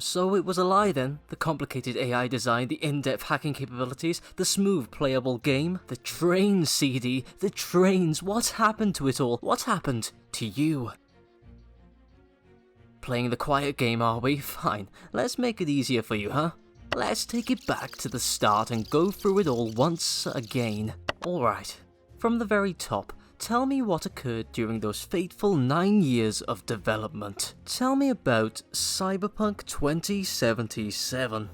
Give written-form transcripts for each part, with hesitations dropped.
So it was a lie then? The complicated AI design, the in-depth hacking capabilities, the smooth playable game, the trains, CD, the trains, what happened to it all? What happened to you? Playing the quiet game, are we? Fine, let's make it easier for you, huh? Let's take it back to the start and go through it all once again. Alright, from the very top, tell me what occurred during those fateful 9 years of development. Tell me about Cyberpunk 2077.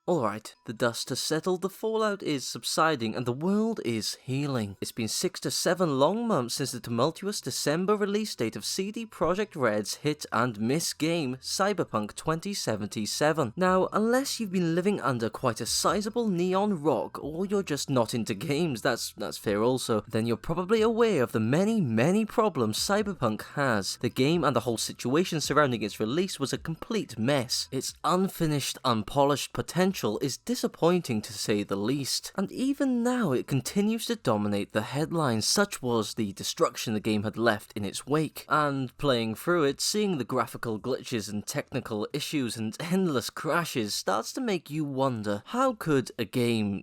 Alright, the dust has settled, the fallout is subsiding, and the world is healing. It's been 6 to 7 long months since the tumultuous December release date of CD Projekt Red's hit and miss game, Cyberpunk 2077. Now, unless you've been living under quite a sizable neon rock, or you're just not into games, that's fair also, then you're probably aware of the many problems Cyberpunk has. The game and the whole situation surrounding its release was a complete mess. Its unfinished, unpolished potential is disappointing to say the least, and even now it continues to dominate the headlines. Such was the destruction the game had left in its wake, and playing through it, seeing the graphical glitches and technical issues and endless crashes starts to make you wonder, how could a game,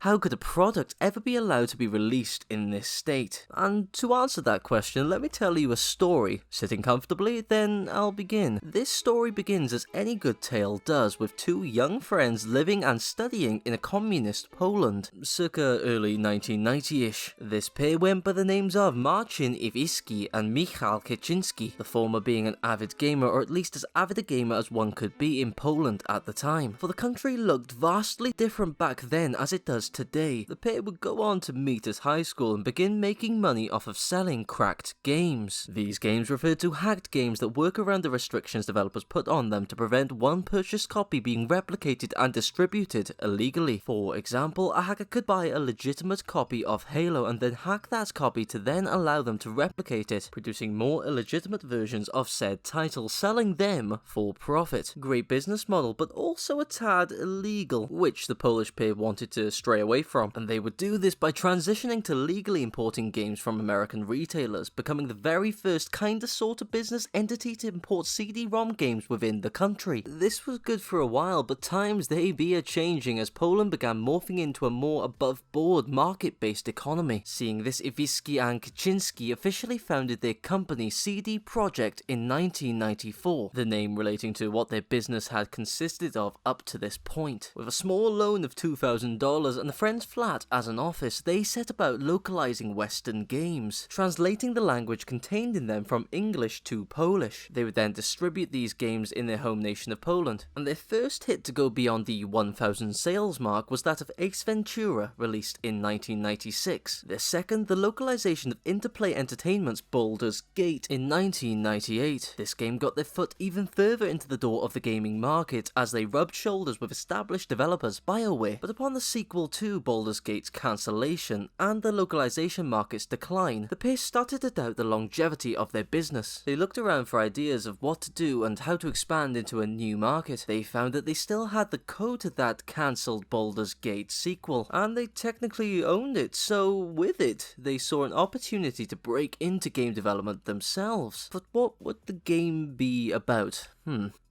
how could a product ever be allowed to be released in this state? And to answer that question, let me tell you a story. Sitting comfortably, then I'll begin. This story begins as any good tale does, with two young friends living and studying in a communist Poland, circa early 1990-ish. This pair went by the names of Marcin Iwiski and Michal Kaczynski, the former being an avid gamer, or at least as avid a gamer as one could be in Poland at the time. For the country looked vastly different back then as it does today. The pair would go on to meet at high school and begin making money off of selling cracked games. These games referred to hacked games that work around the restrictions developers put on them to prevent one purchased copy being replicated and distributed illegally. For example, a hacker could buy a legitimate copy of Halo and then hack that copy to then allow them to replicate it, producing more illegitimate versions of said title, selling them for profit. Great business model, but also a tad illegal, which the Polish pair wanted to stray away from, and they would do this by transitioning to legally importing games from American retailers, becoming the very first kinda sorta business entity to import CD-ROM games within the country. This was good for a while, but times they be a-changing as Poland began morphing into a more above-board market-based economy. Seeing this, Iwiski and Kaczynski officially founded their company CD Projekt in 1994, the name relating to what their business had consisted of up to this point. With a small loan of $2,000 and a friend's flat as an office, they set about localizing Western games, translating the language contained in them from English to Polish. They would then distribute these games in their home nation of Poland, and their first hit to go beyond the 1,000 sales mark was that of Ace Ventura, released in 1996. Their second, the localization of Interplay Entertainment's Baldur's Gate in 1998. This game got their foot even further into the door of the gaming market as they rubbed shoulders with established developers BioWare, but upon the sequel to Baldur's Gate's cancellation and the localization market's decline, the pair started to doubt the longevity of their business. They looked around for ideas of what to do and how to expand into a new market. They found that they still had the code to that cancelled Baldur's Gate sequel, and they technically owned it, so with it, they saw an opportunity to break into game development themselves. But what would the game be about?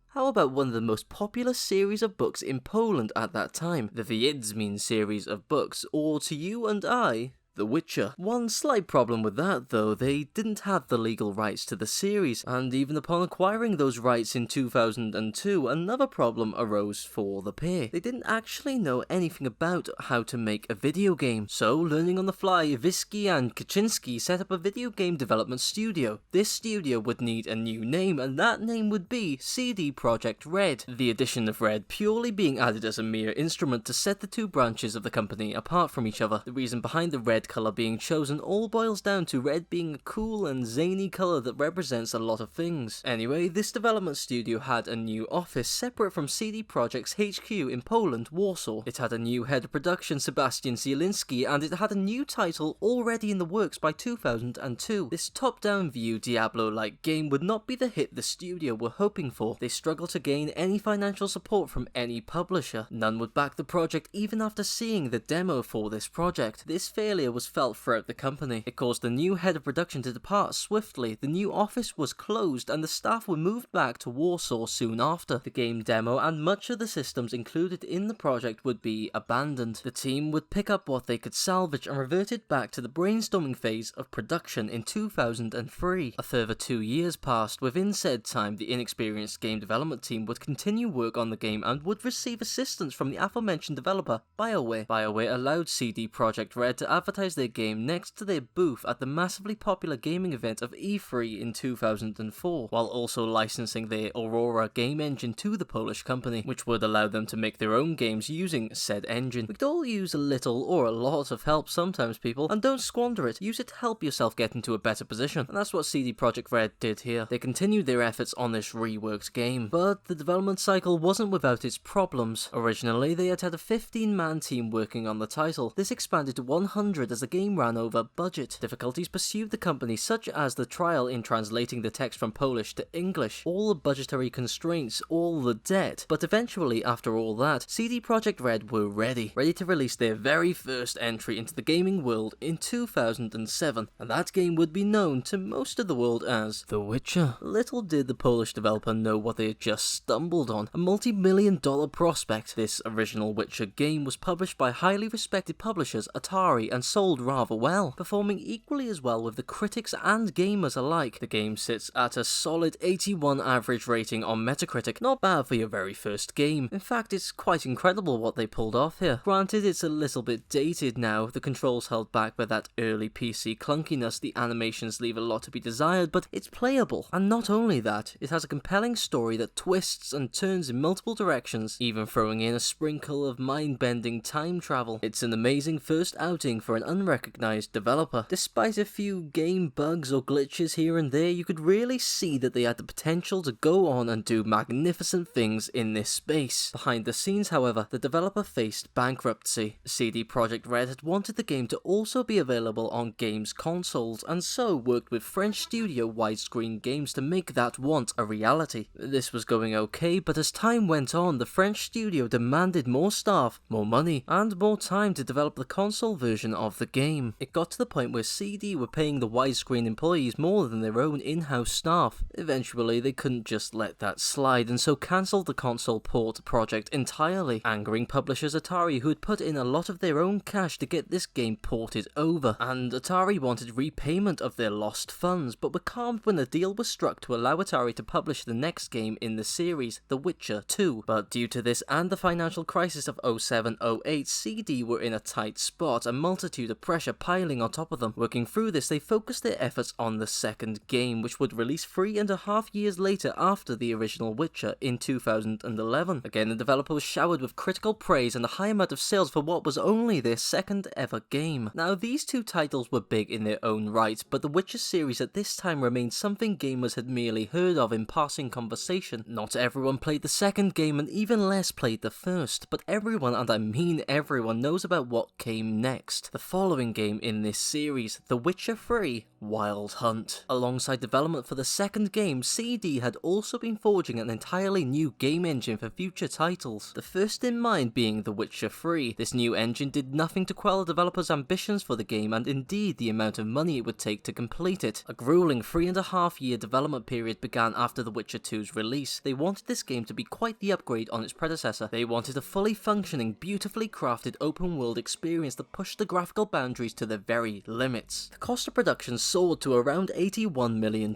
How about one of the most popular series of books in Poland at that time, the Wiedźmin series of books, or to you and I, The Witcher. One slight problem with that, though, they didn't have the legal rights to the series, and even upon acquiring those rights in 2002, another problem arose for the pair. They didn't actually know anything about how to make a video game, so learning on the fly, Iwiski and Kaczynski set up a video game development studio. This studio would need a new name, and that name would be CD Projekt Red, the addition of Red purely being added as a mere instrument to set the two branches of the company apart from each other. The reason behind the Red red colour being chosen all boils down to red being a cool and zany colour that represents a lot of things. Anyway, this development studio had a new office separate from CD Projekt's HQ in Poland, Warsaw. It had a new head of production, Sebastian Zielinski, and it had a new title already in the works by 2002. This top-down view Diablo-like game would not be the hit the studio were hoping for. They struggled to gain any financial support from any publisher. None would back the project even after seeing the demo for this project. This failure was felt throughout the company. It caused the new head of production to depart swiftly, the new office was closed, and the staff were moved back to Warsaw soon after. The game demo and much of the systems included in the project would be abandoned. The team would pick up what they could salvage and reverted back to the brainstorming phase of production in 2003. A further 2 years passed. Within said time, the inexperienced game development team would continue work on the game and would receive assistance from the aforementioned developer, BioWare. BioWare allowed CD Projekt Red to advertise their game next to their booth at the massively popular gaming event of E3 in 2004, while also licensing their Aurora game engine to the Polish company, which would allow them to make their own games using said engine. We could all use a little or a lot of help sometimes, people, and don't squander it. Use it to help yourself get into a better position, and that's what CD Projekt Red did here. They continued their efforts on this reworked game, but the development cycle wasn't without its problems. Originally, they had a 15-man team working on the title. This expanded to 100 as the game ran over budget. Difficulties pursued the company, such as the trial in translating the text from Polish to English, all the budgetary constraints, all the debt. But eventually, after all that, CD Projekt Red were ready to release their very first entry into the gaming world in 2007, and that game would be known to most of the world as The Witcher. Little did the Polish developer know what they had just stumbled on, a multi-million-dollar prospect. This original Witcher game was published by highly respected publishers Atari and sold rather well, performing equally as well with the critics and gamers alike. The game sits at a solid 81 average rating on Metacritic, not bad for your very first game. In fact, it's quite incredible what they pulled off here. Granted, it's a little bit dated now, the controls held back by that early PC clunkiness, the animations leave a lot to be desired, but it's playable. And not only that, it has a compelling story that twists and turns in multiple directions, even throwing in a sprinkle of mind-bending time travel. It's an amazing first outing for an unrecognized developer. Despite a few game bugs or glitches here and there, you could really see that they had the potential to go on and do magnificent things in this space. Behind the scenes, however, the developer faced bankruptcy. CD Projekt Red had wanted the game to also be available on games consoles, and so worked with French studio Widescreen Games to make that want a reality. This was going okay, but as time went on, the French studio demanded more staff, more money, and more time to develop the console version of the game. It got to the point where CD were paying the Widescreen employees more than their own in-house staff. Eventually, they couldn't just let that slide, and so cancelled the console port project entirely, angering publishers Atari, who had put in a lot of their own cash to get this game ported over, and Atari wanted repayment of their lost funds, but were calmed when a deal was struck to allow Atari to publish the next game in the series, The Witcher 2. But due to this and the financial crisis of 07-08, CD were in a tight spot, a multitude of pressure piling on top of them. Working through this, they focused their efforts on the second game, which would release 3.5 years later after the original Witcher in 2011. Again, the developer was showered with critical praise and a high amount of sales for what was only their second ever game. Now, these two titles were big in their own right, but the Witcher series at this time remained something gamers had merely heard of in passing conversation. Not everyone played the second game, and even less played the first, but everyone, and I mean everyone, knows about what came next. The following game in this series, The Witcher 3: Wild Hunt. Alongside development for the second game, CD had also been forging an entirely new game engine for future titles. The first in mind being The Witcher 3. This new engine did nothing to quell the developers' ambitions for the game, and indeed the amount of money it would take to complete it. A grueling 3.5 year development period began after The Witcher 2's release. They wanted this game to be quite the upgrade on its predecessor. They wanted a fully functioning, beautifully crafted open world experience that pushed the graphical boundaries to their very limits. The cost of production soared to around $81 million.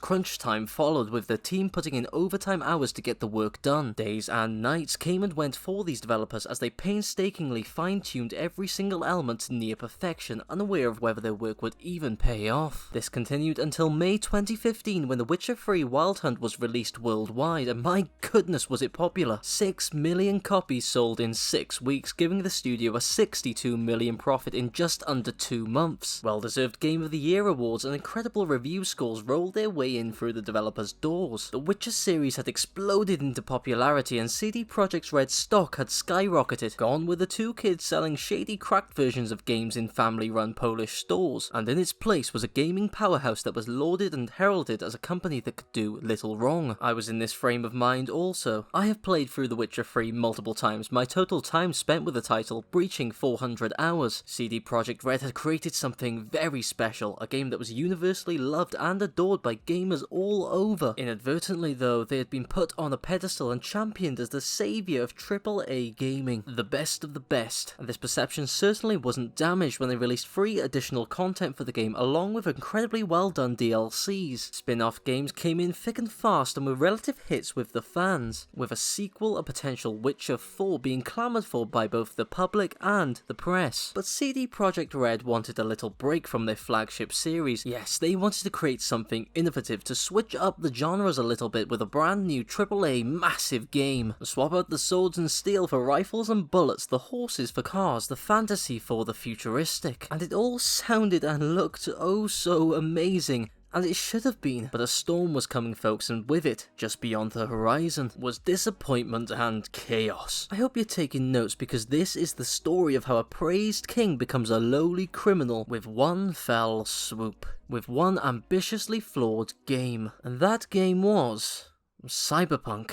Crunch time followed, with the team putting in overtime hours to get the work done. Days and nights came and went for these developers as they painstakingly fine-tuned every single element to near perfection, unaware of whether their work would even pay off. This continued until May 2015, when The Witcher 3: Wild Hunt was released worldwide, and my goodness was it popular. 6 million copies sold in 6 weeks, giving the studio a $62 million profit in in just under 2 months. Well-deserved Game of the Year awards and incredible review scores rolled their way in through the developer's doors. The Witcher series had exploded into popularity and CD Projekt's Red stock had skyrocketed. Gone were the two kids selling shady cracked versions of games in family-run Polish stores, and in its place was a gaming powerhouse that was lauded and heralded as a company that could do little wrong. I was in this frame of mind also. I have played through The Witcher 3 multiple times, my total time spent with the title breaching 400 hours. CD Projekt Red had created something very special, a game that was universally loved and adored by gamers all over. Inadvertently though, they had been put on a pedestal and championed as the saviour of AAA gaming, the best of the best, and this perception certainly wasn't damaged when they released free additional content for the game along with incredibly well done DLCs. Spin-off games came in thick and fast and were relative hits with the fans, with a sequel, a potential Witcher 4 being clamoured for by both the public and the press. But CD Projekt Red wanted a little break from their flagship series. Yes, they wanted to create something innovative to switch up the genres a little bit with a brand new AAA massive game. Swap out the swords and steel for rifles and bullets, the horses for cars, the fantasy for the futuristic. And it all sounded and looked oh so amazing. And it should have been, but a storm was coming folks, and with it, just beyond the horizon, was disappointment and chaos. I hope you're taking notes because this is the story of how a praised king becomes a lowly criminal with one fell swoop, with one ambitiously flawed game. And that game was Cyberpunk.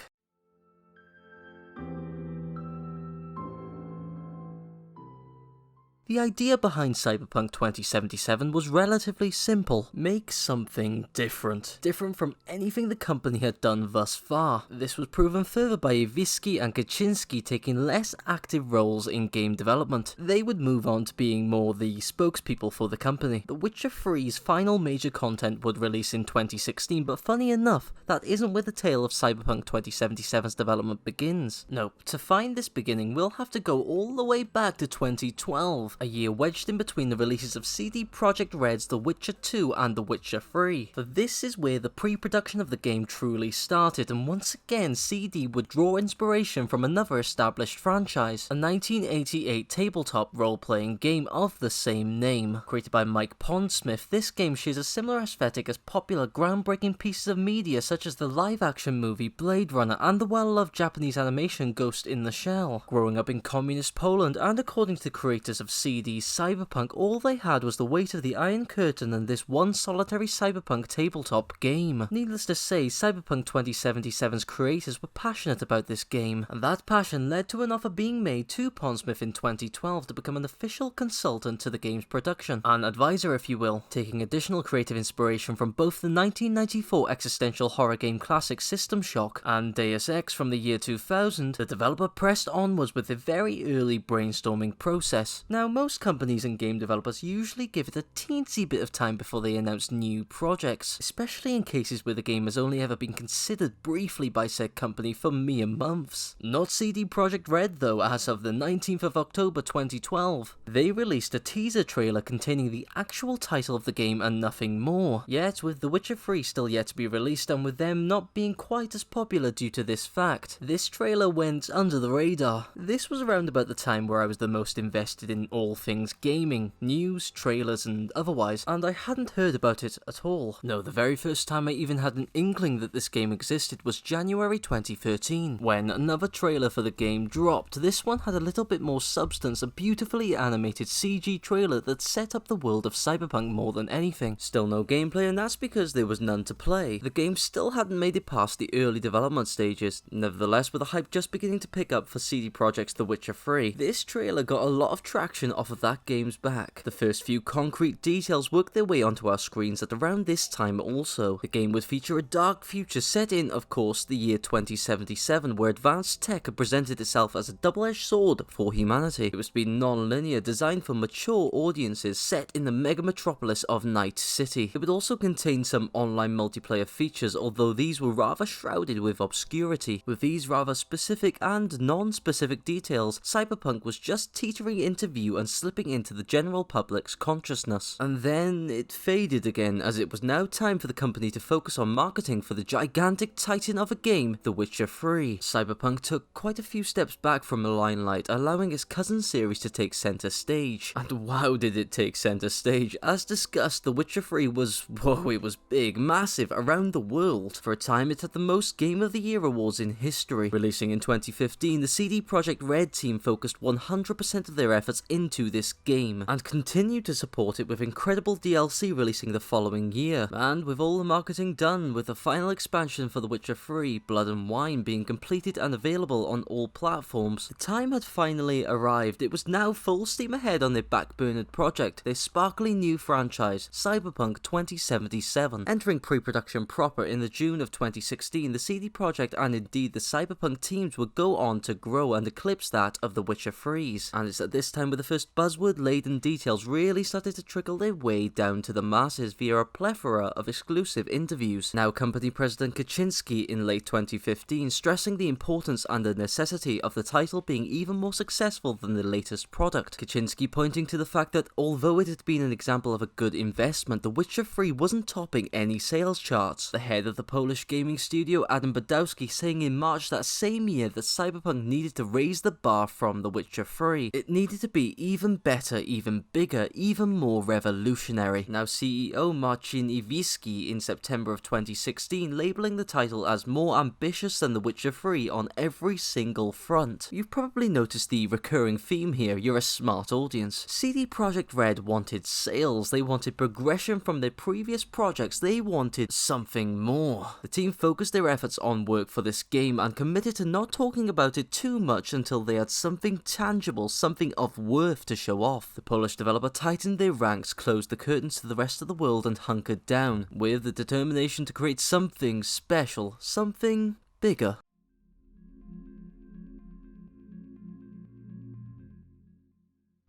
The idea behind Cyberpunk 2077 was relatively simple. Make something different. Different from anything the company had done thus far. This was proven further by Iwicki and Kaczynski taking less active roles in game development. They would move on to being more the spokespeople for the company. The Witcher 3's final major content would release in 2016, but funny enough, that isn't where the tale of Cyberpunk 2077's development begins. No, to find this beginning, we'll have to go all the way back to 2012. A year wedged in between the releases of CD Projekt Red's The Witcher 2 and The Witcher 3. For this is where the pre-production of the game truly started, and once again CD would draw inspiration from another established franchise, a 1988 tabletop role-playing game of the same name. Created by Mike Pondsmith, this game shares a similar aesthetic as popular groundbreaking pieces of media such as the live-action movie Blade Runner and the well-loved Japanese animation Ghost in the Shell. Growing up in communist Poland, and according to the creators of CD's Cyberpunk, all they had was the weight of the Iron Curtain and this one solitary Cyberpunk tabletop game. Needless to say, Cyberpunk 2077's creators were passionate about this game, and that passion led to an offer being made to Pondsmith in 2012 to become an official consultant to the game's production, an advisor if you will. Taking additional creative inspiration from both the 1994 existential horror game classic System Shock and Deus Ex from the year 2000, the developer pressed onwards with a very early brainstorming process. Now, most companies and game developers usually give it a teensy bit of time before they announce new projects, especially in cases where the game has only ever been considered briefly by said company for mere months. Not CD Projekt Red though, as of the 19th of October 2012. They released a teaser trailer containing the actual title of the game and nothing more. Yet, with The Witcher 3 still yet to be released and with them not being quite as popular due to this fact, this trailer went under the radar. This was around about the time where I was the most invested in all things gaming, news, trailers and otherwise, and I hadn't heard about it at all. No, the very first time I even had an inkling that this game existed was January 2013, when another trailer for the game dropped. This one had a little bit more substance, a beautifully animated CG trailer that set up the world of Cyberpunk more than anything. Still no gameplay, and that's because there was none to play. The game still hadn't made it past the early development stages. Nevertheless, with the hype just beginning to pick up for CD Projekt's The Witcher 3, this trailer got a lot of traction off of that game's back. The first few concrete details worked their way onto our screens at around this time also. The game would feature a dark future set in, of course, the year 2077, where advanced tech had presented itself as a double-edged sword for humanity. It was to be non-linear, designed for mature audiences, set in the mega metropolis of Night City. It would also contain some online multiplayer features, although these were rather shrouded with obscurity. With these rather specific and non-specific details, Cyberpunk was just teetering into view and slipping into the general public's consciousness. And then it faded again, as it was now time for the company to focus on marketing for the gigantic titan of a game, The Witcher 3. Cyberpunk took quite a few steps back from the limelight, allowing its cousin series to take center stage. And wow, did it take center stage. As discussed, The Witcher 3 was, whoa, it was big, massive, around the world. For a time, it had the most Game of the Year awards in history. Releasing in 2015, the CDProjektRed team focused 100% of their efforts into this game, and continued to support it with incredible DLC releasing the following year. And with all the marketing done, with the final expansion for The Witcher 3, Blood and Wine, being completed and available on all platforms, the time had finally arrived. It was now full steam ahead on their backburnered project, their sparkly new franchise, Cyberpunk 2077. Entering pre-production proper in the June of 2016, the CD Projekt and indeed the Cyberpunk teams would go on to grow and eclipse that of The Witcher 3's. And it's at this time where the first buzzword-laden details really started to trickle their way down to the masses via a plethora of exclusive interviews. Now company president Kaczynski in late 2015 stressing the importance and the necessity of the title being even more successful than the latest product. Kaczynski pointing to the fact that although it had been an example of a good investment, The Witcher 3 wasn't topping any sales charts. The head of the Polish gaming studio, Adam Badowski, saying in March that same year that Cyberpunk needed to raise the bar from The Witcher 3. It needed to be even better, even bigger, even more revolutionary. Now CEO Marcin Iwiski in September of 2016 labelling the title as more ambitious than The Witcher 3 on every single front. You've probably noticed the recurring theme here, you're a smart audience. CD Projekt Red wanted sales, they wanted progression from their previous projects, they wanted something more. The team focused their efforts on work for this game and committed to not talking about it too much until they had something tangible, something of worth to show off. The Polish developer tightened their ranks, closed the curtains to the rest of the world and hunkered down, with the determination to create something special, something bigger.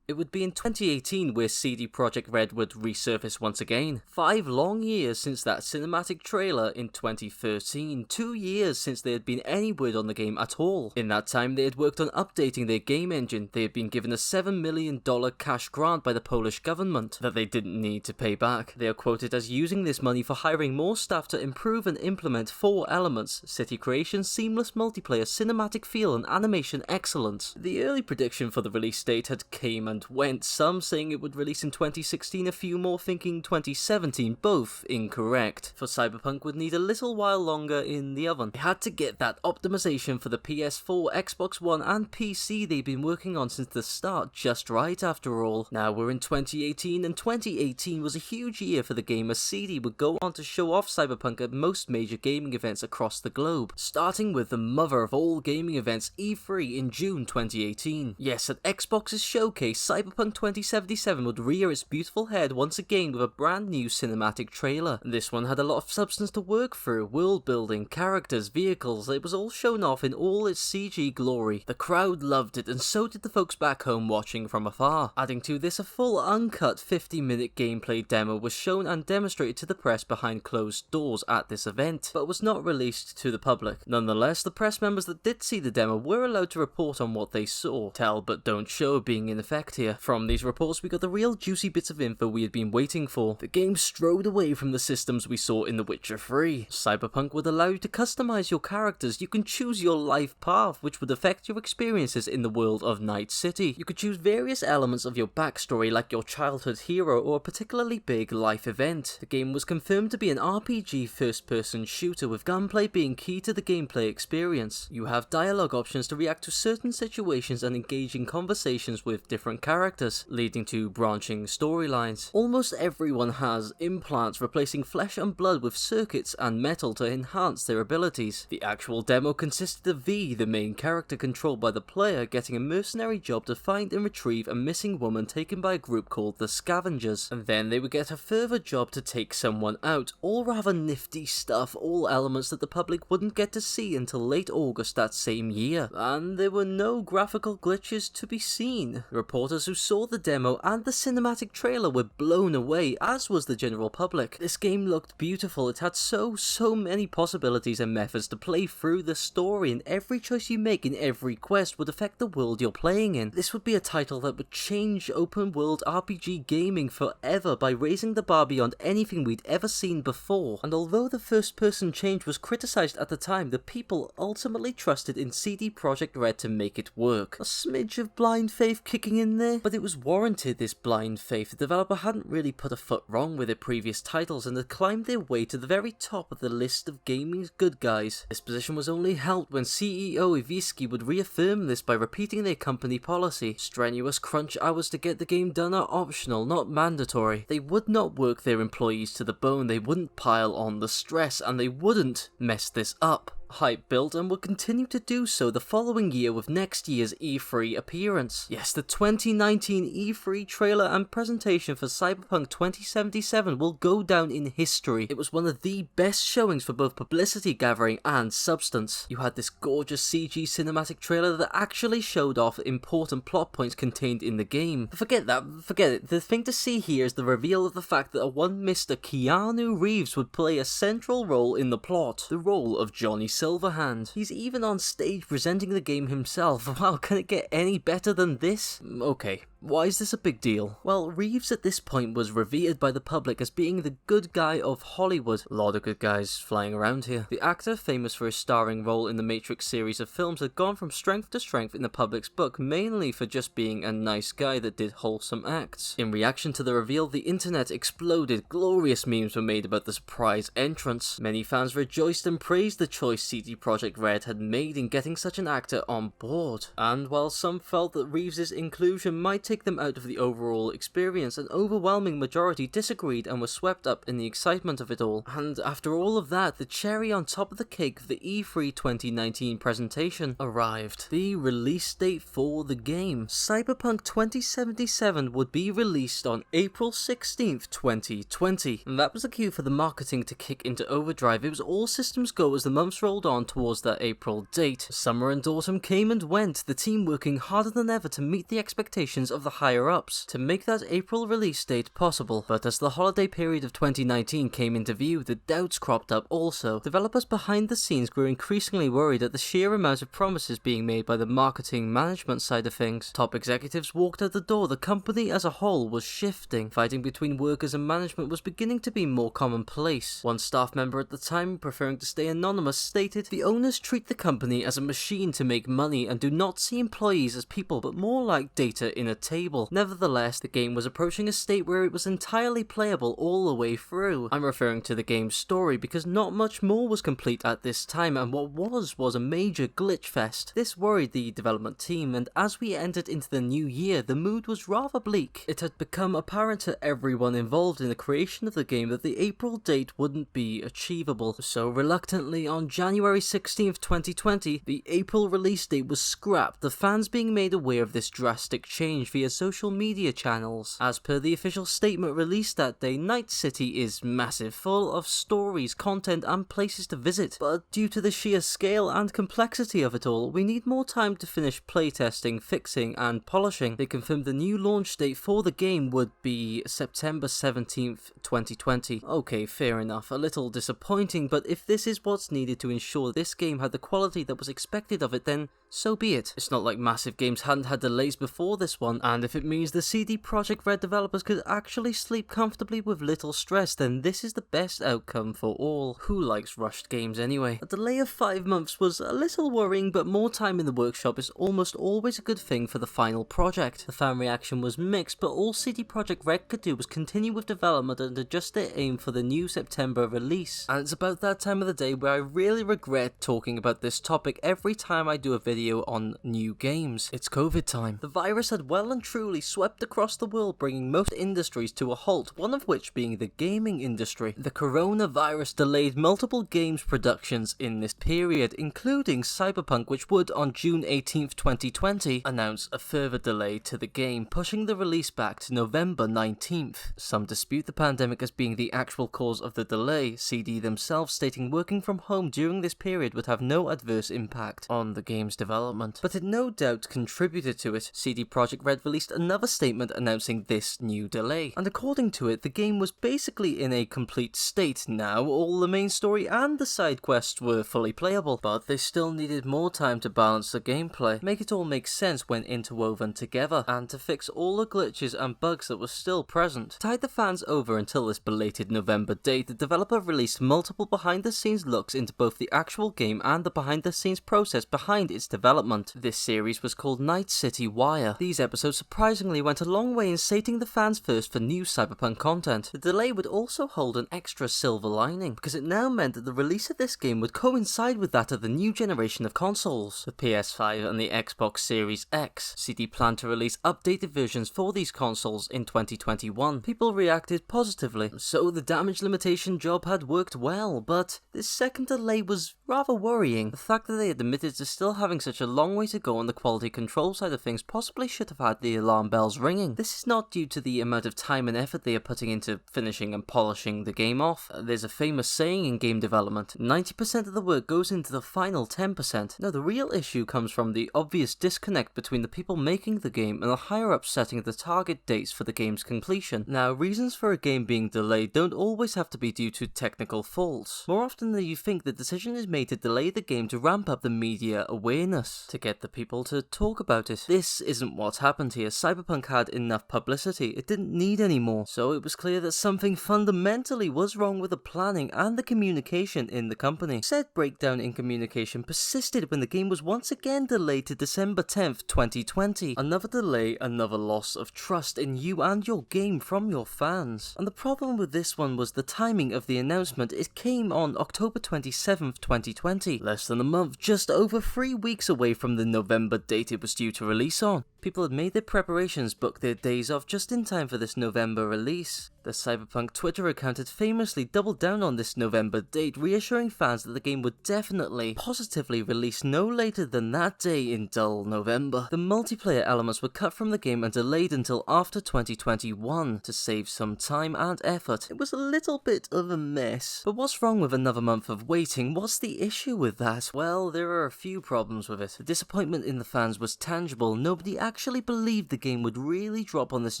It would be in 2018 where CD Projekt Red would resurface once again. 5 long years since that cinematic trailer in 2013. 2 years since there had been any word on the game at all. In that time they had worked on updating their game engine. They had been given a $7 million cash grant by the Polish government that they didn't need to pay back. They are quoted as using this money for hiring more staff to improve and implement 4 elements: city creation, seamless multiplayer, cinematic feel and animation excellence. The early prediction for the release date had came and went, some saying it would release in 2016, a few more thinking 2017, both incorrect, for Cyberpunk would need a little while longer in the oven. They had to get that optimization for the PS4, Xbox One and PC they've been working on since the start just right after all. Now we're in 2018 and 2018 was a huge year for the game as CD would go on to show off Cyberpunk at most major gaming events across the globe, starting with the mother of all gaming events, E3 in June 2018. Yes, at Xbox's showcase, Cyberpunk 2077 would rear its beautiful head once again with a brand new cinematic trailer. This one had a lot of substance to work through, world building, characters, vehicles, it was all shown off in all its CG glory. The crowd loved it and so did the folks back home watching from afar. Adding to this, a full uncut 50-minute gameplay demo was shown and demonstrated to the press behind closed doors at this event, but was not released to the public. Nonetheless, the press members that did see the demo were allowed to report on what they saw. Tell but don't show being in effect here. From these reports we got the real juicy bits of info we had been waiting for. The game strode away from the systems we saw in The Witcher 3. Cyberpunk would allow you to customize your characters, you can choose your life path which would affect your experiences in the world of Night City. You could choose various elements of your backstory like your childhood hero or a particularly big life event. The game was confirmed to be an RPG first-person shooter with gunplay being key to the gameplay experience. You have dialogue options to react to certain situations and engage in conversations with different characters, leading to branching storylines. Almost everyone has implants replacing flesh and blood with circuits and metal to enhance their abilities. The actual demo consisted of V, the main character controlled by the player, getting a mercenary job to find and retrieve a missing woman taken by a group called the Scavengers, and then they would get a further job to take someone out. All rather nifty stuff, all elements that the public wouldn't get to see until late August that same year, and there were no graphical glitches to be seen. Reportedly pre-orders who saw the demo and the cinematic trailer were blown away, as was the general public. This game looked beautiful, it had so many possibilities and methods to play through the story, and every choice you make in every quest would affect the world you're playing in. This would be a title that would change open world RPG gaming forever by raising the bar beyond anything we'd ever seen before. And although the first person change was criticized at the time, the people ultimately trusted in CD Projekt Red to make it work. A smidge of blind faith kicking in there, but it was warranted, this blind faith. The developer hadn't really put a foot wrong with their previous titles and had climbed their way to the very top of the list of gaming's good guys. This position was only helped when CEO Iwieski would reaffirm this by repeating their company policy. Strenuous crunch hours to get the game done are optional, not mandatory. They would not work their employees to the bone, they wouldn't pile on the stress, and they wouldn't mess this up. Hype built and will continue to do so the following year with next year's E3 appearance. Yes, the 2019 E3 trailer and presentation for Cyberpunk 2077 will go down in history. It was one of the best showings for both publicity gathering and substance. You had this gorgeous CG cinematic trailer that actually showed off important plot points contained in the game. Forget it. The thing to see here is the reveal of the fact that a one Mr. Keanu Reeves would play a central role in the plot, the role of Johnny Silverhand. He's even on stage presenting the game himself. Wow, can it get any better than this? Okay. Why is this a big deal? Well, Reeves at this point was revered by the public as being the good guy of Hollywood. A lot of good guys flying around here. The actor, famous for his starring role in the Matrix series of films, had gone from strength to strength in the public's book, mainly for just being a nice guy that did wholesome acts. In reaction to the reveal, the internet exploded. Glorious memes were made about the surprise entrance. Many fans rejoiced and praised the choice CD Projekt Red had made in getting such an actor on board. And while some felt that Reeves' inclusion might take them out of the overall experience, an overwhelming majority disagreed and were swept up in the excitement of it all. And after all of that, the cherry on top of the cake of the E3 2019 presentation arrived. The release date for the game. Cyberpunk 2077 would be released on April 16th, 2020. And that was the cue for the marketing to kick into overdrive. It was all systems go as the months rolled on towards that April date. Summer and autumn came and went, the team working harder than ever to meet the expectations of the higher-ups, to make that April release date possible. But as the holiday period of 2019 came into view, the doubts cropped up also. Developers behind the scenes grew increasingly worried at the sheer amount of promises being made by the marketing management side of things. Top executives walked out the door, the company as a whole was shifting. Fighting between workers and management was beginning to be more commonplace. One staff member at the time, preferring to stay anonymous, stated, "The owners treat the company as a machine to make money and do not see employees as people but more like data in a table." Nevertheless, the game was approaching a state where it was entirely playable all the way through. I'm referring to the game's story because not much more was complete at this time, and what was a major glitch fest. This worried the development team, and as we entered into the new year, the mood was rather bleak. It had become apparent to everyone involved in the creation of the game that the April date wouldn't be achievable. So reluctantly, on January 16th, 2020, the April release date was scrapped, the fans being made aware of this drastic change via social media channels. As per the official statement released that day, Night City is massive, full of stories, content and places to visit, but due to the sheer scale and complexity of it all, we need more time to finish playtesting, fixing and polishing. They confirmed the new launch date for the game would be September 17th, 2020. Okay, fair enough, a little disappointing, but if this is what's needed to ensure this game had the quality that was expected of it, then so be it. It's not like massive games hadn't had delays before this one, and if it means the CD Projekt Red developers could actually sleep comfortably with little stress, then this is the best outcome for all. Who likes rushed games anyway? A delay of 5 months was a little worrying, but more time in the workshop is almost always a good thing for the final project. The fan reaction was mixed, but all CD Projekt Red could do was continue with development and adjust their aim for the new September release. And it's about that time of the day where I really regret talking about this topic every time I do a video on new games. It's COVID time. The virus had well and truly swept across the world, bringing most industries to a halt, one of which being the gaming industry. The coronavirus delayed multiple games productions in this period, including Cyberpunk, which would on June 18th, 2020, announce a further delay to the game, pushing the release back to November 19th. Some dispute the pandemic as being the actual cause of the delay, CD themselves stating working from home during this period would have no adverse impact on the game's development. development. But it no doubt contributed to it. CD Projekt Red released another statement announcing this new delay, and according to it, the game was basically in a complete state now. All the main story and the side quests were fully playable, but they still needed more time to balance the gameplay, make it all make sense when interwoven together, and to fix all the glitches and bugs that were still present. To tide the fans over until this belated November date, the developer released multiple behind-the-scenes looks into both the actual game and the behind-the-scenes process behind its development. This series was called Night City Wire. These episodes surprisingly went a long way in sating the fans first for new Cyberpunk content. The delay would also hold an extra silver lining, because it now meant that the release of this game would coincide with that of the new generation of consoles, the PS5 and the Xbox Series X. CD planned to release updated versions for these consoles in 2021. People reacted positively, so the damage limitation job had worked well, but this second delay was rather worrying. The fact that they had admitted to still having such a long way to go on the quality control side of things possibly should have had the alarm bells ringing. This is not due to the amount of time and effort they are putting into finishing and polishing the game off. There's a famous saying in game development, 90% of the work goes into the final 10%. No, the real issue comes from the obvious disconnect between the people making the game and the higher-ups setting the target dates for the game's completion. Now, reasons for a game being delayed don't always have to be due to technical faults. More often than you think, the decision is made to delay the game to ramp up the media awareness, to get the people to talk about it. This isn't what happened here. Cyberpunk had enough publicity, it didn't need any more, so it was clear that something fundamentally was wrong with the planning and the communication in the company. Said breakdown in communication persisted when the game was once again delayed to December 10th, 2020. Another delay, another loss of trust in you and your game from your fans. And the problem with this one was the timing of the announcement. It came on October 27th, 2020, less than a month, just over 3 weeks away from the November date it was due to release on. People had made their preparations, booked their days off just in time for this November release. The Cyberpunk Twitter account had famously doubled down on this November date, reassuring fans that the game would definitely, positively release no later than that day in dull November. The multiplayer elements were cut from the game and delayed until after 2021 to save some time and effort. It was a little bit of a mess. But what's wrong with another month of waiting? What's the issue with that? Well, there are a few problems with it. The disappointment in the fans was tangible. Nobody actually believed the game would really drop on this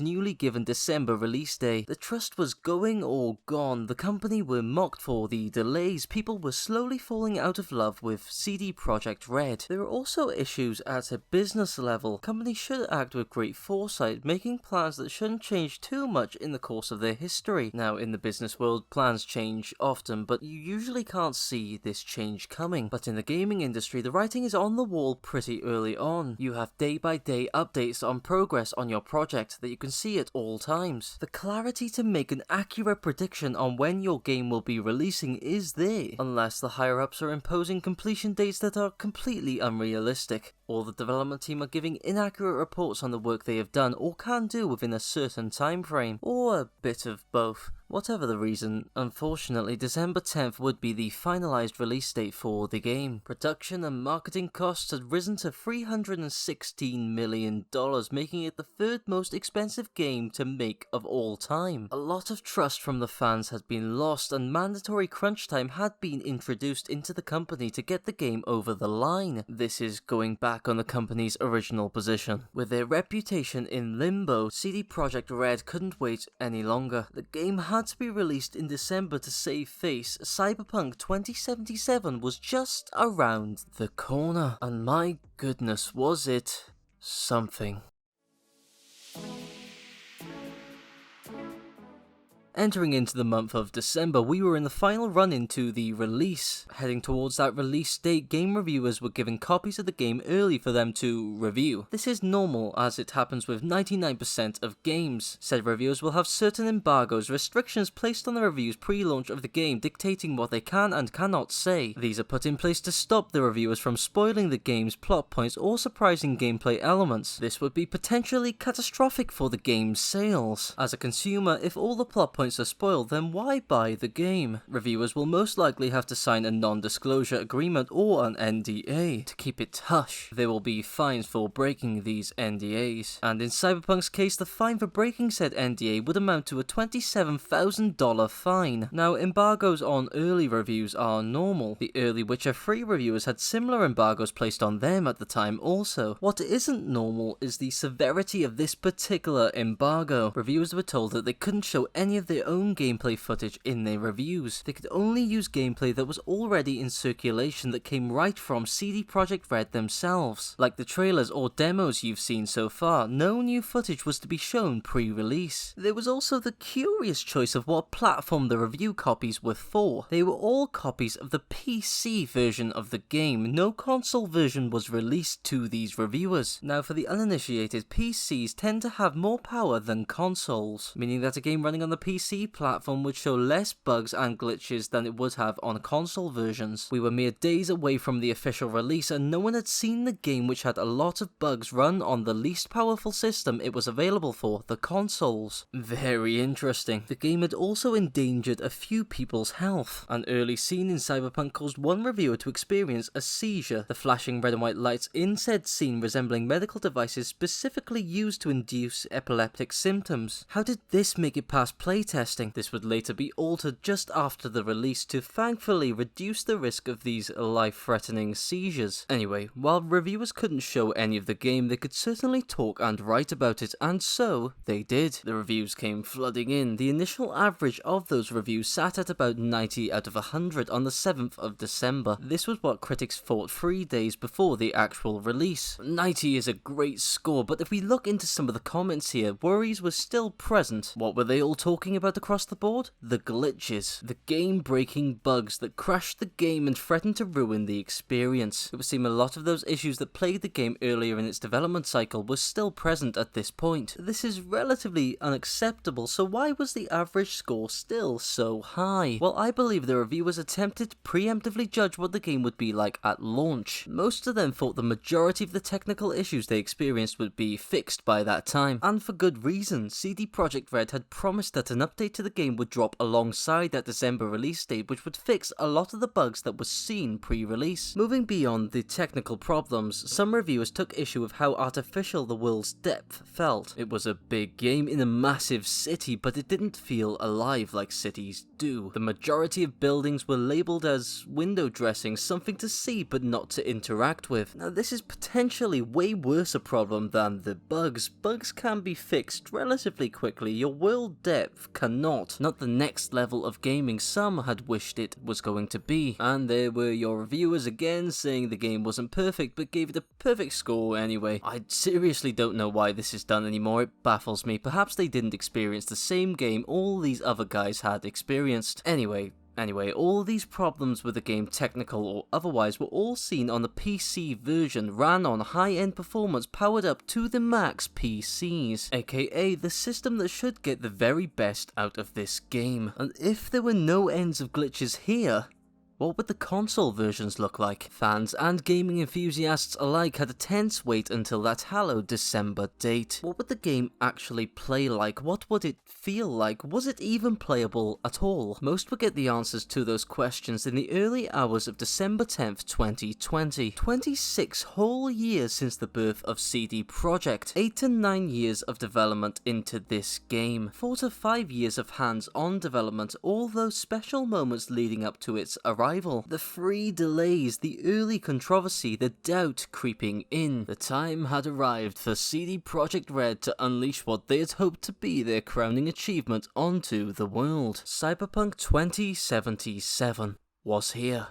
newly given December release day. The trust was going or gone. The company were mocked for the delays. People were slowly falling out of love with CD Projekt Red. There are also issues at a business level. Companies should act with great foresight, making plans that shouldn't change too much in the course of their history. Now, in the business world, plans change often, but you usually can't see this change coming. But in the gaming industry, the writing is on the wall pretty early on. You have day-by-day updates on progress on your project that you can see at all times. The clarity to make an accurate prediction on when your game will be releasing is there, unless the higher-ups are imposing completion dates that are completely unrealistic, or the development team are giving inaccurate reports on the work they have done or can do within a certain time frame, or a bit of both. Whatever the reason, unfortunately, December 10th would be the finalized release date for the game. Production and marketing costs had risen to $316 million, making it the third most expensive game to make of all time. A lot of trust from the fans had been lost, and mandatory crunch time had been introduced into the company to get the game over the line. This is going back on the company's original position. With their reputation in limbo, CD Projekt Red couldn't wait any longer. The game had to be released in December to save face. Cyberpunk 2077 was just around the corner. And my goodness, was it something. Entering into the month of December, we were in the final run-in to the release. Heading towards that release date, game reviewers were given copies of the game early for them to review. This is normal, as it happens with 99% of games. Said reviewers will have certain embargoes, restrictions placed on the reviews pre-launch of the game, dictating what they can and cannot say. These are put in place to stop the reviewers from spoiling the game's plot points or surprising gameplay elements. This would be potentially catastrophic for the game's sales. As a consumer, if all the plot points points are spoiled, then why buy the game? Reviewers will most likely have to sign a non-disclosure agreement or an NDA to keep it hush. There will be fines for breaking these NDAs, and in Cyberpunk's case, the fine for breaking said NDA would amount to a $27,000 fine. Now, embargoes on early reviews are normal. The early Witcher 3 reviewers had similar embargoes placed on them at the time also. What isn't normal is the severity of this particular embargo. Reviewers were told that they couldn't show any of their own gameplay footage in their reviews. They could only use gameplay that was already in circulation that came right from CD Projekt Red themselves. Like the trailers or demos you've seen so far, no new footage was to be shown pre-release. There was also the curious choice of what platform the review copies were for. They were all copies of the PC version of the game. No console version was released to these reviewers. Now, for the uninitiated, PCs tend to have more power than consoles, meaning that a game running on the PC platform would show less bugs and glitches than it would have on console versions. We were mere days away from the official release and no one had seen the game, which had a lot of bugs, run on the least powerful system it was available for, the consoles. Very interesting. The game had also endangered a few people's health. An early scene in Cyberpunk caused one reviewer to experience a seizure, the flashing red and white lights in said scene resembling medical devices specifically used to induce epileptic symptoms. How did this make it past playtesting? This would later be altered just after the release to thankfully reduce the risk of these life-threatening seizures. Anyway, while reviewers couldn't show any of the game, they could certainly talk and write about it, and so they did. The reviews came flooding in. The initial average of those reviews sat at about 90 out of 100 on the 7th of December. This was what critics thought 3 days before the actual release. 90 is a great score, but if we look into some of the comments here, worries were still present. What were they all talking about across the board? The glitches. The game-breaking bugs that crashed the game and threatened to ruin the experience. It would seem a lot of those issues that plagued the game earlier in its development cycle were still present at this point. This is relatively unacceptable, so why was the average score still so high? Well, I believe the reviewers attempted to preemptively judge what the game would be like at launch. Most of them thought the majority of the technical issues they experienced would be fixed by that time, and for good reason. CD Projekt Red had promised that an update to the game would drop alongside that December release date, which would fix a lot of the bugs that were seen pre-release. Moving beyond the technical problems, some reviewers took issue with how artificial the world's depth felt. It was a big game in a massive city, but it didn't feel alive like cities do. The majority of buildings were labelled as window dressing, something to see but not to interact with. Now, this is potentially way worse a problem than the bugs. Bugs can be fixed relatively quickly. Your world depth cannot. Not the next level of gaming some had wished it was going to be. And there were your reviewers again saying the game wasn't perfect but gave it a perfect score anyway. I seriously don't know why this is done anymore. It baffles me. Perhaps they didn't experience the same game all these other guys had experienced. Anyway, all these problems with the game, technical or otherwise, were all seen on the PC version, ran on high-end performance powered up to the max PCs, aka the system that should get the very best out of this game. And if there were no ends of glitches here, what would the console versions look like? Fans and gaming enthusiasts alike had a tense wait until that hallowed December date. What would the game actually play like? What would it feel like? Was it even playable at all? Most would get the answers to those questions in the early hours of December 10th, 2020. 26 whole years since the birth of CD Projekt. 8 to 9 years of development into this game. 4 to 5 years of hands-on development, all those special moments leading up to its arrival. The 3 delays, the early controversy, the doubt creeping in. The time had arrived for CD Projekt Red to unleash what they had hoped to be their crowning achievement onto the world. Cyberpunk 2077 was here.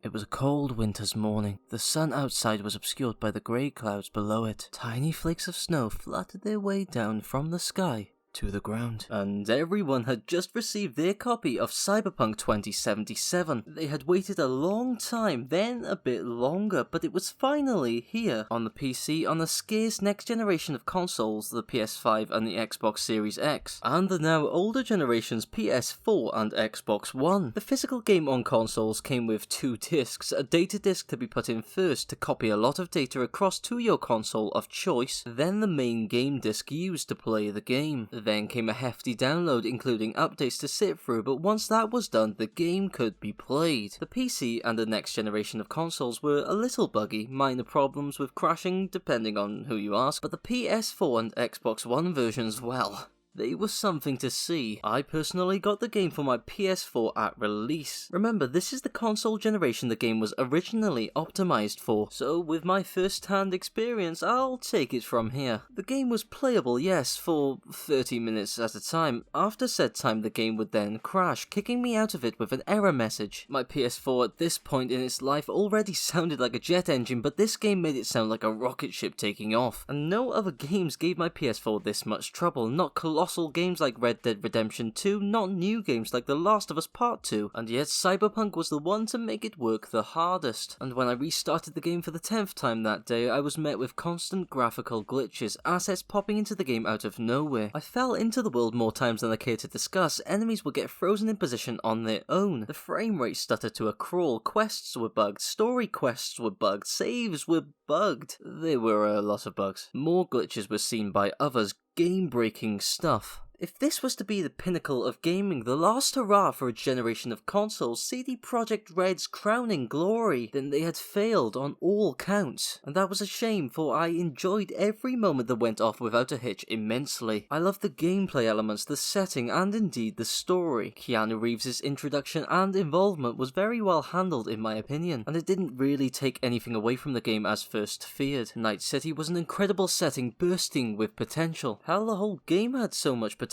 It was a cold winter's morning. The sun outside was obscured by the grey clouds below it. Tiny flakes of snow fluttered their way down from the sky to the ground. And everyone had just received their copy of Cyberpunk 2077. They had waited a long time, then a bit longer, but it was finally here on the PC on the scarce next generation of consoles, the PS5 and the Xbox Series X, and the now older generations PS4 and Xbox One. The physical game on consoles came with 2 discs, a data disc to be put in first to copy a lot of data across to your console of choice, then the main game disc used to play the game. Then came a hefty download including updates to sit through, but once that was done, the game could be played. The PC and the next generation of consoles were a little buggy, minor problems with crashing depending on who you ask, but the PS4 and Xbox One versions, well, they were something to see. I personally got the game for my PS4 at release. Remember, this is the console generation the game was originally optimized for, so with my first-hand experience, I'll take it from here. The game was playable, yes, for 30 minutes at a time. After said time, the game would then crash, kicking me out of it with an error message. My PS4 at this point in its life already sounded like a jet engine, but this game made it sound like a rocket ship taking off. And no other games gave my PS4 this much trouble, not colossal games like Red Dead Redemption 2, not new games like The Last of Us Part 2, and yet Cyberpunk was the one to make it work the hardest. And when I restarted the game for the 10th time that day, I was met with constant graphical glitches, assets popping into the game out of nowhere. I fell into the world more times than I care to discuss, enemies would get frozen in position on their own, the frame rate stuttered to a crawl, quests were bugged, story quests were bugged, saves were bugged. There were a lot of bugs. More glitches were seen by others, game-breaking stuff. If this was to be the pinnacle of gaming, the last hurrah for a generation of consoles, CD Projekt Red's crowning glory, then they had failed on all counts. And that was a shame, for I enjoyed every moment that went off without a hitch immensely. I loved the gameplay elements, the setting, and indeed the story. Keanu Reeves' introduction and involvement was very well handled in my opinion, and it didn't really take anything away from the game as first feared. Night City was an incredible setting bursting with potential. Hell, the whole game had so much potential.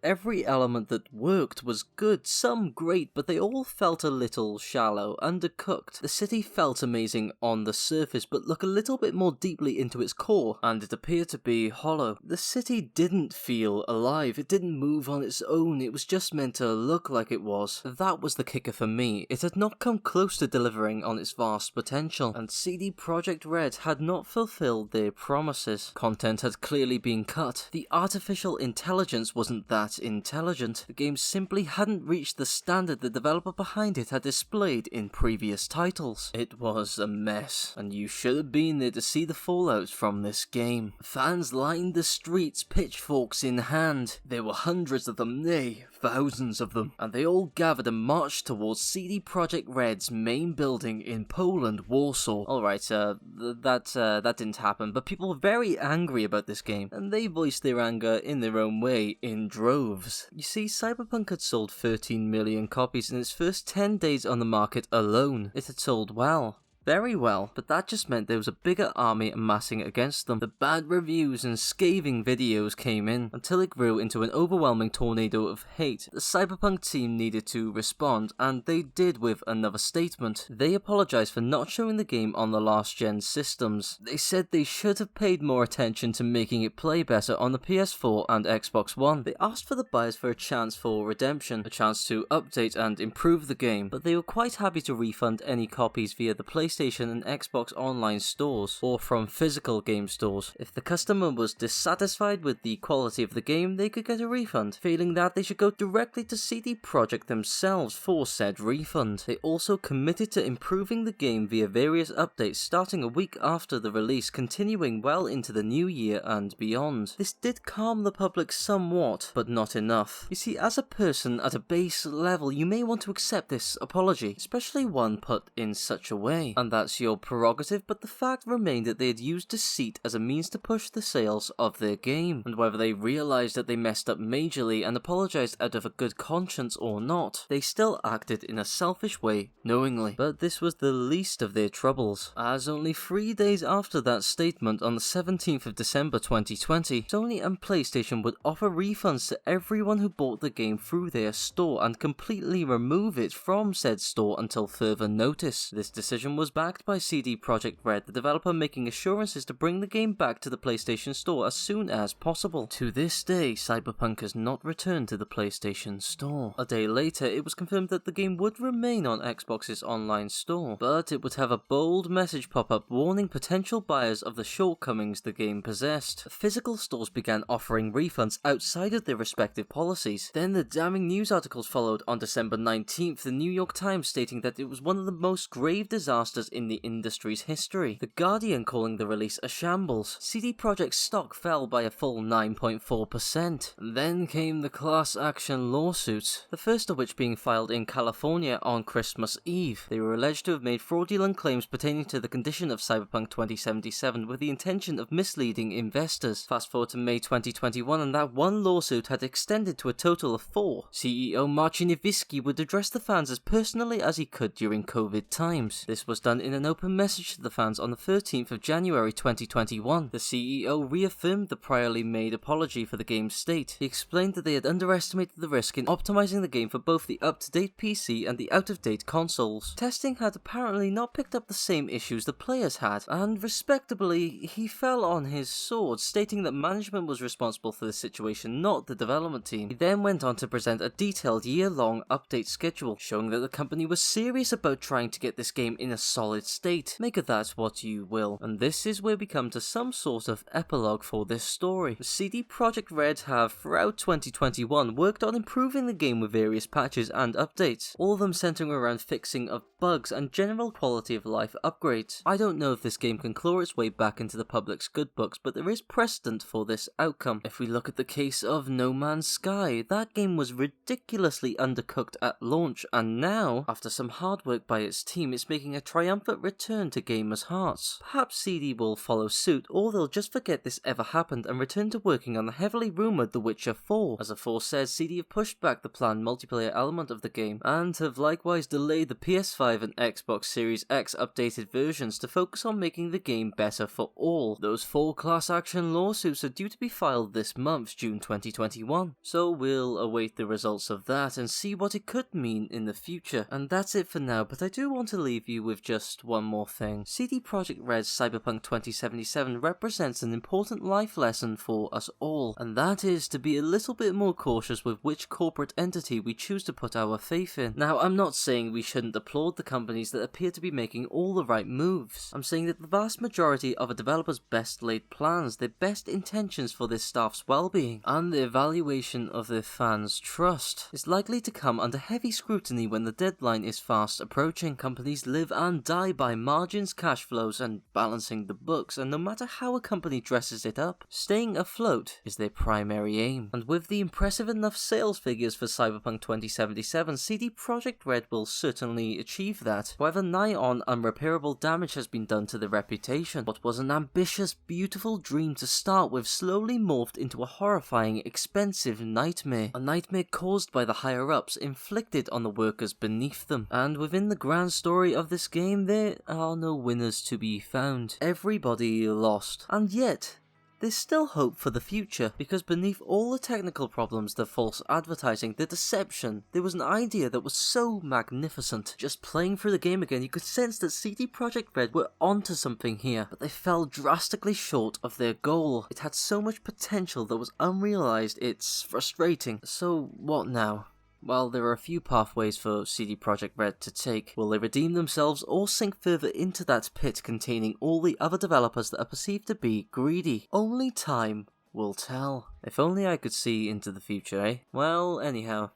Every element that worked was good, some great, but they all felt a little shallow, undercooked. The city felt amazing on the surface, but look a little bit more deeply into its core, and it appeared to be hollow. The city didn't feel alive, it didn't move on its own, it was just meant to look like it was. That was the kicker for me. It had not come close to delivering on its vast potential, and CD Projekt Red had not fulfilled their promises. Content had clearly been cut. The artificial intelligence wasn't that intelligent. The game simply hadn't reached the standard the developer behind it had displayed in previous titles. It was a mess, and you should have been there to see the fallout from this game. Fans lined the streets, pitchforks in hand. There were hundreds of them, nay, thousands of them, and they all gathered and marched towards CD Projekt Red's main building in Poland, Warsaw. Alright, that didn't happen, but people were very angry about this game, and they voiced their anger in their own way, in droves. You see, Cyberpunk had sold 13 million copies in its first 10 days on the market alone. It had sold well. Very well, but that just meant there was a bigger army amassing against them. The bad reviews and scathing videos came in, until it grew into an overwhelming tornado of hate. The Cyberpunk team needed to respond, and they did with another statement. They apologized for not showing the game on the last-gen systems. They said they should have paid more attention to making it play better on the PS4 and Xbox One. They asked for the buyers for a chance for redemption, a chance to update and improve the game, but they were quite happy to refund any copies via the PlayStation and Xbox Online stores, or from physical game stores. If the customer was dissatisfied with the quality of the game, they could get a refund. Failing that, they should go directly to CD Projekt themselves for said refund. They also committed to improving the game via various updates starting a week after the release, continuing well into the new year and beyond. This did calm the public somewhat, but not enough. You see, as a person at a base level, you may want to accept this apology, especially one put in such a way, and that's your prerogative, but the fact remained that they had used deceit as a means to push the sales of their game, and whether they realised that they messed up majorly and apologised out of a good conscience or not, they still acted in a selfish way, knowingly. But this was the least of their troubles, as only 3 days after that statement, on the 17th of December 2020, Sony and PlayStation would offer refunds to everyone who bought the game through their store and completely remove it from said store until further notice. This decision was was backed by CD Projekt Red, the developer making assurances to bring the game back to the PlayStation Store as soon as possible. To this day, Cyberpunk has not returned to the PlayStation Store. A day later, it was confirmed that the game would remain on Xbox's online store, but it would have a bold message pop up warning potential buyers of the shortcomings the game possessed. Physical stores began offering refunds outside of their respective policies. Then the damning news articles followed. On December 19th, the New York Times stating that it was one of the most grave disasters in the industry's history. The Guardian calling the release a shambles. CD Projekt's stock fell by a full 9.4%. Then came the class action lawsuits, the first of which being filed in California on Christmas Eve. They were alleged to have made fraudulent claims pertaining to the condition of Cyberpunk 2077 with the intention of misleading investors. Fast forward to May 2021 and that one lawsuit had extended to a total of 4. CEO Marcin Iwicki would address the fans as personally as he could during COVID times. This was done in an open message to the fans on the 13th of January 2021. The CEO reaffirmed the priorly made apology for the game's state. He explained that they had underestimated the risk in optimizing the game for both the up-to-date PC and the out-of-date consoles. Testing had apparently not picked up the same issues the players had, and respectably, he fell on his sword, stating that management was responsible for the situation, not the development team. He then went on to present a detailed year-long update schedule, showing that the company was serious about trying to get this game in a solid state. Make of that what you will. And this is where we come to some sort of epilogue for this story. CD Projekt Red have, throughout 2021, worked on improving the game with various patches and updates, all of them centering around fixing of bugs and general quality of life upgrades. I don't know if this game can claw its way back into the public's good books, but there is precedent for this outcome. If we look at the case of No Man's Sky, that game was ridiculously undercooked at launch, and now, after some hard work by its team, it's making a triumphant return to gamers' hearts. Perhaps CD will follow suit, or they'll just forget this ever happened and return to working on the heavily rumoured The Witcher 4. As aforesaid, CD have pushed back the planned multiplayer element of the game, and have likewise delayed the PS5 and Xbox Series X updated versions to focus on making the game better for all. Those 4 class action lawsuits are due to be filed this month, June 2021, so we'll await the results of that and see what it could mean in the future. And that's it for now, but I do want to leave you with just one more thing. CD Projekt Red's Cyberpunk 2077 represents an important life lesson for us all, and that is to be a little bit more cautious with which corporate entity we choose to put our faith in. Now, I'm not saying we shouldn't applaud the companies that appear to be making all the right moves. I'm saying that the vast majority of a developer's best laid plans, their best intentions for their staff's well-being, and the evaluation of their fans' trust is likely to come under heavy scrutiny when the deadline is fast approaching. Companies live and die by margins, cash flows, and balancing the books, and no matter how a company dresses it up, staying afloat is their primary aim. And with the impressive enough sales figures for Cyberpunk 2077, CD Projekt Red will certainly achieve that. However, nigh on unrepairable damage has been done to their reputation. What was an ambitious, beautiful dream to start with slowly morphed into a horrifying, expensive nightmare. A nightmare caused by the higher-ups, inflicted on the workers beneath them. And within the grand story of this game, there are no winners to be found. Everybody lost. And yet, there's still hope for the future, because beneath all the technical problems, the false advertising, the deception, there was an idea that was so magnificent. Just playing through the game again, you could sense that CD Projekt Red were onto something here, but they fell drastically short of their goal. It had so much potential that was unrealized, it's frustrating. So what now? Well, there are a few pathways for CD Projekt Red to take. Will they redeem themselves or sink further into that pit containing all the other developers that are perceived to be greedy? Only time will tell. If only I could see into the future, eh? Well, anyhow,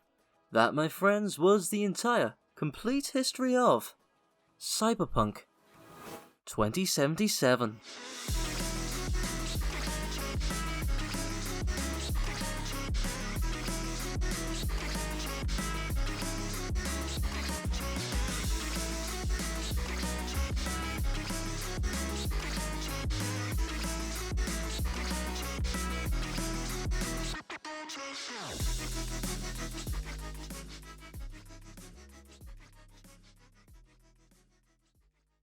that, my friends, was the entire, complete history of Cyberpunk 2077.